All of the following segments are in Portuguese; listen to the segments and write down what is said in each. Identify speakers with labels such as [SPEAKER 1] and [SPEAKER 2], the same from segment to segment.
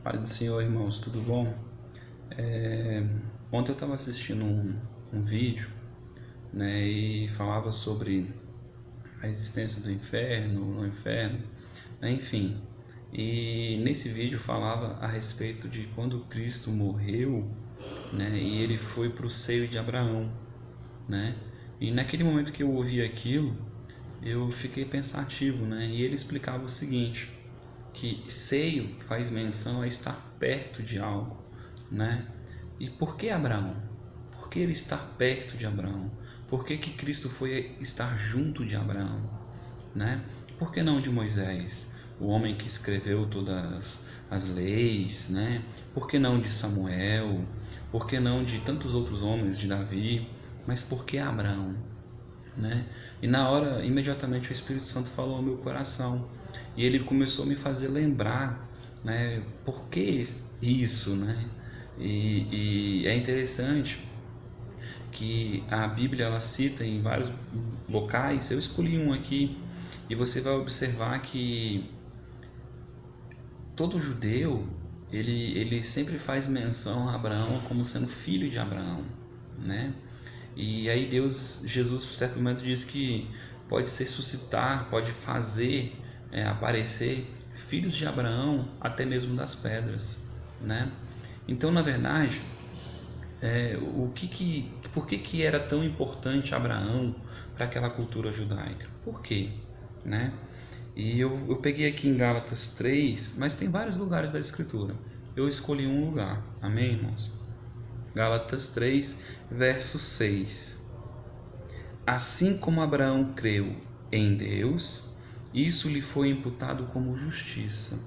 [SPEAKER 1] Paz do Senhor, irmãos, tudo bom? Ontem eu estava assistindo um vídeo, né, e falava sobre a existência do inferno, no inferno, né, enfim. E nesse vídeo falava a respeito de quando Cristo morreu, né, e ele foi para o seio de Abraão, né? E naquele momento que eu ouvi aquilo, eu fiquei pensativo, né? E ele explicava o seguinte, que seio faz menção a estar perto de algo, né? E por que Abraão? Por que ele estar perto de Abraão? Por que Cristo foi estar junto de Abraão, né? Por que não de Moisés, o homem que escreveu todas as leis, né? Por que não de Samuel? Por que não de tantos outros homens, de Davi? Mas por que Abraão? Né? E na hora, imediatamente o Espírito Santo falou ao meu coração e ele começou a me fazer lembrar, né? Por que isso, né? E é interessante que a Bíblia ela cita em vários locais. Eu escolhi um aqui e você vai observar que todo judeu ele sempre faz menção a Abraão como sendo filho de Abraão, né? E aí Jesus, por certo momento, diz que pode se suscitar, pode fazer aparecer filhos de Abraão até mesmo das pedras, né? Então, na verdade, por que era tão importante Abraão para aquela cultura judaica? Por quê? Né? E eu peguei aqui em Gálatas 3, mas tem vários lugares da Escritura. Eu escolhi um lugar, amém, irmãos? Gálatas 3, verso 6. Assim como Abraão creu em Deus, isso lhe foi imputado como justiça.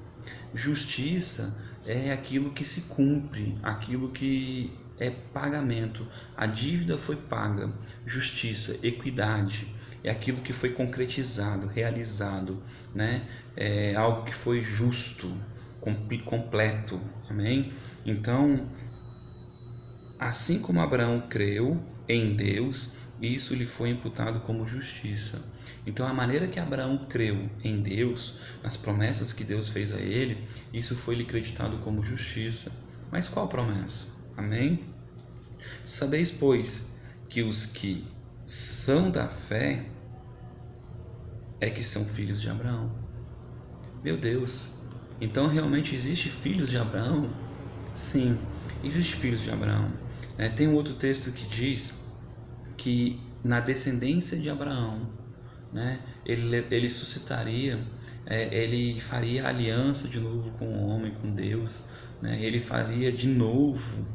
[SPEAKER 1] Justiça é aquilo que se cumpre, aquilo que é pagamento. A dívida foi paga. Justiça, equidade, é aquilo que foi concretizado, realizado, né? É algo que foi justo, completo. Amém? Então, assim como Abraão creu em Deus, isso lhe foi imputado como justiça. Então, a maneira que Abraão creu em Deus, nas promessas que Deus fez a ele, isso foi lhe creditado como justiça. Mas qual promessa? Amém? Sabeis, pois, que os que são da fé é que são filhos de Abraão. Meu Deus! Então, realmente existe filhos de Abraão? Sim, existe filhos de Abraão. Tem um outro texto que diz que na descendência de Abraão, né, ele suscitaria, ele faria aliança de novo com o homem, com Deus, né, ele faria de novo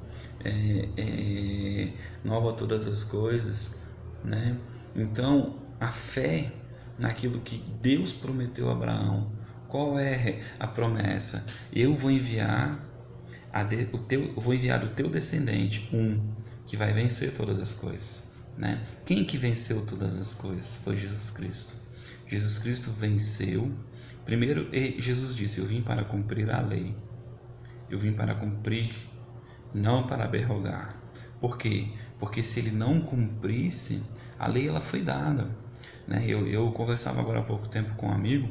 [SPEAKER 1] nova todas as coisas, né? Então, a fé naquilo que Deus prometeu a Abraão. Qual é a promessa? Eu vou enviar vou enviar do teu descendente que vai vencer todas as coisas, né? Quem que venceu todas as coisas? Foi Jesus Cristo. Jesus Cristo venceu. Primeiro, Jesus disse: eu vim para cumprir a lei. Eu vim para cumprir, não para abrogar. Por quê? Porque se ele não cumprisse, a lei ela foi dada, né? Eu conversava agora há pouco tempo com um amigo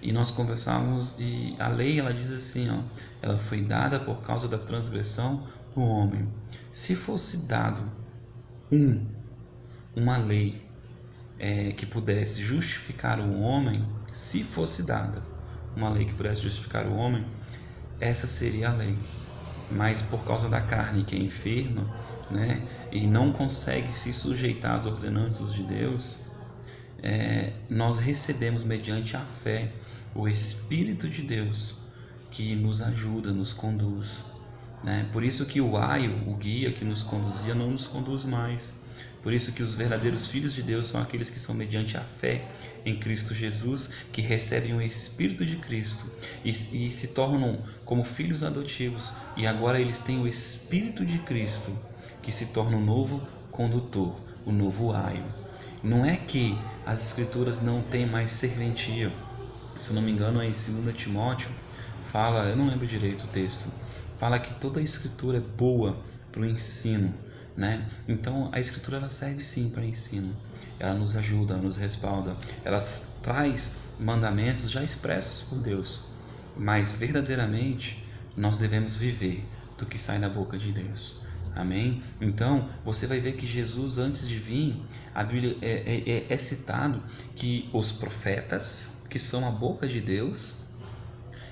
[SPEAKER 1] e nós conversávamos e a lei ela diz assim, ó, ela foi dada por causa da transgressão do homem. Se fosse dado uma lei que pudesse justificar o homem, se fosse dada uma lei que pudesse justificar o homem, essa seria a lei. Mas por causa da carne que é enferma, né, e não consegue se sujeitar às ordenanças de Deus, nós recebemos mediante a fé o Espírito de Deus que nos ajuda, nos conduz, né? Por isso que o aio, o guia que nos conduzia, não nos conduz mais. Por isso que os verdadeiros filhos de Deus são aqueles que são mediante a fé em Cristo Jesus, que recebem o Espírito de Cristo e se tornam como filhos adotivos, e agora eles têm o Espírito de Cristo, que se torna o novo condutor, o novo aio. Não é que as escrituras não têm mais serventia. Se eu não me engano, é em 2 Timóteo, fala, eu não lembro direito o texto, fala que toda a escritura é boa para o ensino, né? Então a escritura ela serve sim para ensino, ela nos ajuda, nos respalda, ela traz mandamentos já expressos por Deus, mas verdadeiramente nós devemos viver do que sai da boca de Deus. Amém? Então, você vai ver que Jesus, antes de vir, a Bíblia é citado que os profetas, que são a boca de Deus,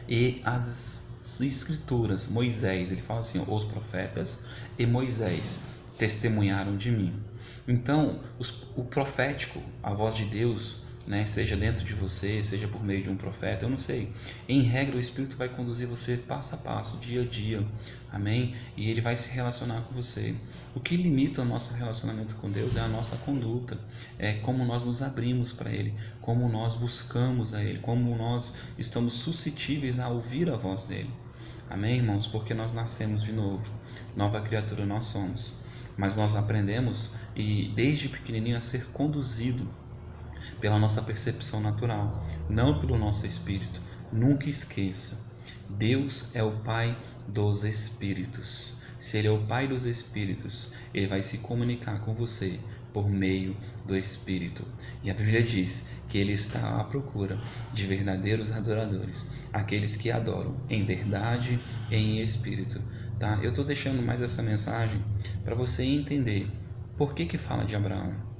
[SPEAKER 1] e as escrituras, Moisés, ele fala assim, os profetas e Moisés testemunharam de mim. Então, o profético, a voz de Deus, né, seja dentro de você, seja por meio de um profeta, eu não sei. Em regra, o Espírito vai conduzir você passo a passo, dia a dia, amém? E ele vai se relacionar com você. O que limita o nosso relacionamento com Deus é a nossa conduta, é como nós nos abrimos para Ele, como nós buscamos a Ele, como nós estamos suscetíveis a ouvir a voz dEle. Amém, irmãos? Porque nós nascemos de novo, nova criatura nós somos. Mas nós aprendemos e desde pequenininho a ser conduzido pela nossa percepção natural, não pelo nosso espírito. Nunca esqueça, Deus é o Pai dos Espíritos. Se Ele é o Pai dos Espíritos, Ele vai se comunicar com você por meio do Espírito. E a Bíblia diz que Ele está à procura de verdadeiros adoradores, aqueles que adoram em verdade e em espírito. Tá? Eu estou deixando mais essa mensagem para você entender por que fala de Abraão.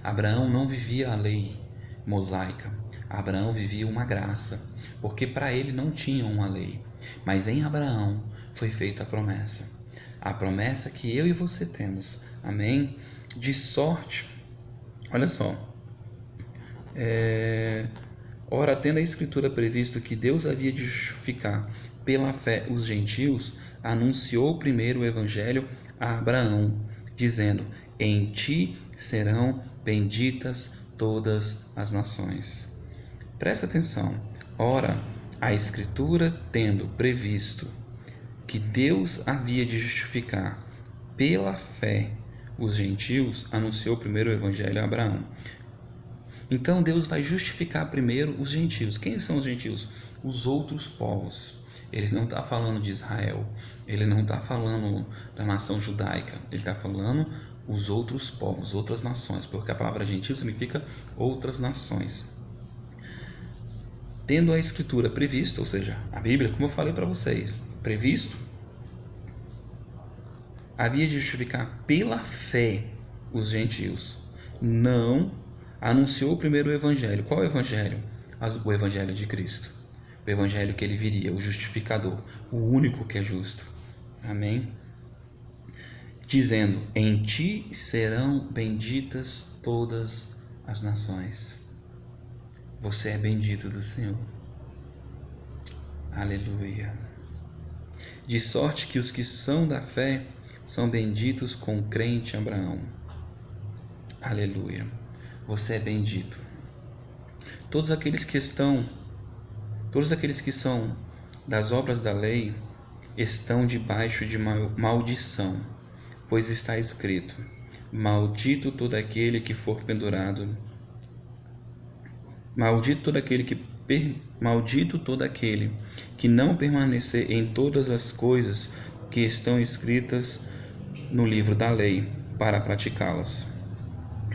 [SPEAKER 1] Abraão não vivia a lei mosaica, Abraão vivia uma graça, porque para ele não tinha uma lei, mas em Abraão foi feita a promessa que eu e você temos, amém? De sorte, olha só, ora, tendo a Escritura previsto que Deus havia de justificar pela fé os gentios, anunciou primeiro o Evangelho a Abraão, dizendo, em ti serão benditas todas as nações. Presta atenção. Ora, a Escritura tendo previsto que Deus havia de justificar pela fé os gentios, anunciou primeiro o Evangelho a Abraão. Então Deus vai justificar primeiro os gentios. Quem são os gentios? Os outros povos. Ele não está falando de Israel, ele não está falando da nação judaica, ele está falando os outros povos, outras nações, porque a palavra gentil significa outras nações. Tendo a Escritura previsto, ou seja, a Bíblia, como eu falei para vocês, previsto, havia de justificar pela fé os gentios. Não anunciou primeiro o Evangelho. Qual é o Evangelho? O Evangelho de Cristo. O Evangelho que ele viria, o justificador, o único que é justo. Amém? Dizendo, em ti serão benditas todas as nações. Você é bendito do Senhor. Aleluia. De sorte que os que são da fé são benditos com o crente Abraão. Aleluia. Você é bendito. Todos aqueles que são das obras da lei estão debaixo de maldição, pois está escrito, maldito todo aquele que for pendurado, maldito todo aquele que não permanecer em todas as coisas que estão escritas no livro da lei, para praticá-las.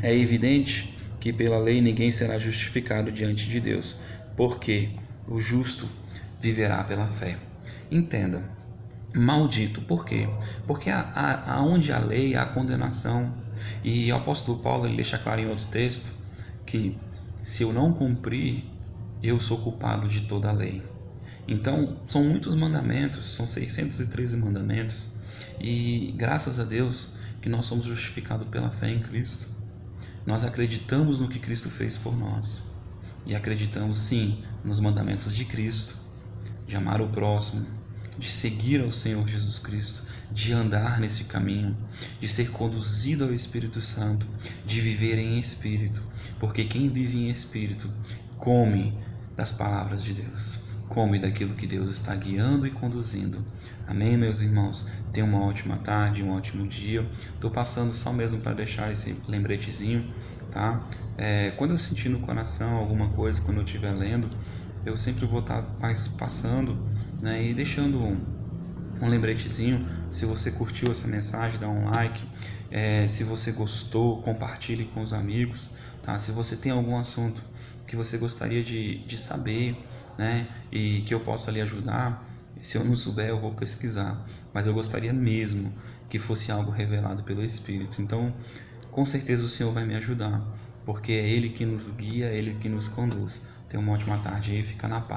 [SPEAKER 1] É evidente que pela lei ninguém será justificado diante de Deus, porque o justo viverá pela fé. Entenda, maldito, por quê? Porque aonde a lei, há a condenação. E o apóstolo Paulo ele deixa claro em outro texto que se eu não cumprir, eu sou culpado de toda a lei. Então, são muitos mandamentos, são 613 mandamentos, e graças a Deus que nós somos justificados pela fé em Cristo. Nós acreditamos no que Cristo fez por nós. E acreditamos sim nos mandamentos de Cristo, de amar o próximo, de seguir ao Senhor Jesus Cristo, de andar nesse caminho, de ser conduzido ao Espírito Santo, de viver em Espírito, porque quem vive em Espírito come das palavras de Deus, come daquilo que Deus está guiando e conduzindo. Amém, meus irmãos? Tenham uma ótima tarde, um ótimo dia. Estou passando só mesmo para deixar esse lembretezinho, tá? Quando eu sentir no coração alguma coisa, quando eu estiver lendo, eu sempre vou estar passando, né, e deixando um lembretezinho. Se você curtiu essa mensagem, dá um like. Se você gostou, compartilhe com os amigos, tá? Se você tem algum assunto que você gostaria de saber, né, e que eu possa lhe ajudar, Se eu não souber, eu vou pesquisar. Mas eu gostaria mesmo que fosse algo revelado pelo Espírito. Então, com certeza o Senhor vai me ajudar, porque é Ele que nos guia, é Ele que nos conduz. Tenha uma ótima tarde aí, fica na paz.